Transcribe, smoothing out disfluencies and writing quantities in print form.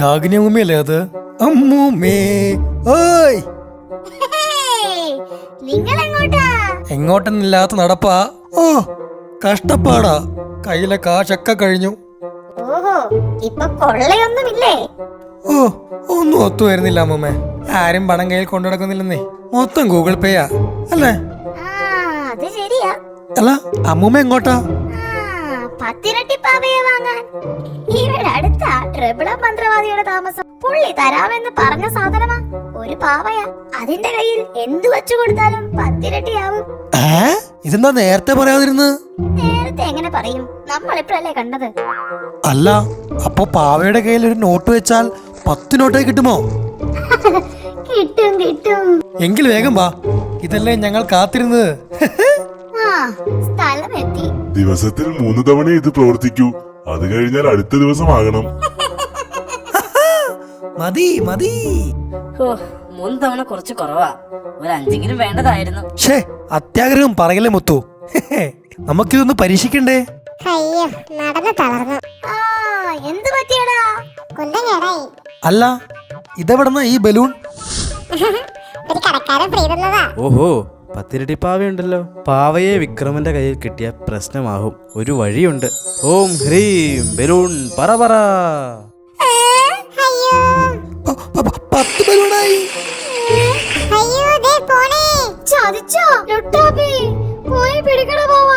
ഡാഗിനി അമ്മൂമ്മയല്ലേ അത്? അമ്മൂമ്മേ ഓയ്, എങ്ങോട്ടെന്നില്ലാത്ത നടപ്പാ. ഓ കഷ്ടപ്പാടാ, കയ്യിലെ കാശൊക്കെ കഴിഞ്ഞു. ഓ ഒന്നും ഒത്തു വരുന്നില്ല അമ്മൂമ്മേ. ആരും പണം കയ്യിൽ കൊണ്ടു നടക്കുന്നില്ലെന്നേ. മൊത്തം ഗൂഗിൾ പേയാ അല്ലേ? അല്ല അമ്മൂമ്മ എങ്ങോട്ടാ? പത്തിരട്ടിപ്പാവയെ വാങ്ങാൻ. ഇവിടെ അടുത്ത ട്രിബിള മന്ത്രവാദിയുടെ താമസം. പുള്ളി തരാമെന്ന് പറഞ്ഞ സാധനമാ. ഒരു പാവയാ, അതിന്റെ കയ്യിൽ എന്തു വെച്ചു കൊടുത്താലും 10 ഇരട്ടിയാവും. ഇതെന്താ നേരത്തെ പറയാതിരുന്ന്? നേരത്തെ എങ്ങനെ പറയും, നമ്മളിപ്പോഴല്ലേ കണ്ടത്. അല്ല അപ്പൊ പാവയുടെ കയ്യിൽ ഒരു നോട്ട് വെച്ചാൽ 10 നോട്ടായി കിട്ടുമോ? കിട്ടും കിട്ടും. എങ്കിൽ വേഗം വാ, ഇതല്ലേ ഞങ്ങൾ കാത്തിരുന്നത്. സ്ഥലം എത്തി. ദിവസത്തിൽ 3 തവണ ഇത് പ്രവർത്തിക്കൂ. അത് കഴിഞ്ഞാൽ അടുത്ത ദിവസം ആകണം. മതി മതി. 3 തവണ കുറച്ച് കുറവാ. ഒരു 5 വേണ്ടതായിരുന്നു. അത്യാഗ്രഹം പറയലേ മുത്തു. നമുക്കിതൊന്ന് പരീക്ഷിക്കണ്ടേ? അയ്യോ, നടന്നു തളർന്നു. എന്ത് പറ്റിയടാ? അല്ല ഇതെവിടെന്നാ ഈ ബലൂൺ? ഒരു കടക്കാരൻ ഫ്രീ. ഓഹോ, 10 ഇരട്ടി പാവയുണ്ടല്ലോ. പാവയെ വിക്രമന്റെ കയ്യിൽ കിട്ടിയ പ്രശ്നമാകും. ഒരു വഴിയുണ്ട്. ഓം ഹ്രീം ബലൂൺ പറ പറ. 10 ബലൂണായി. പോയി പിടിക്കണ പോവാ.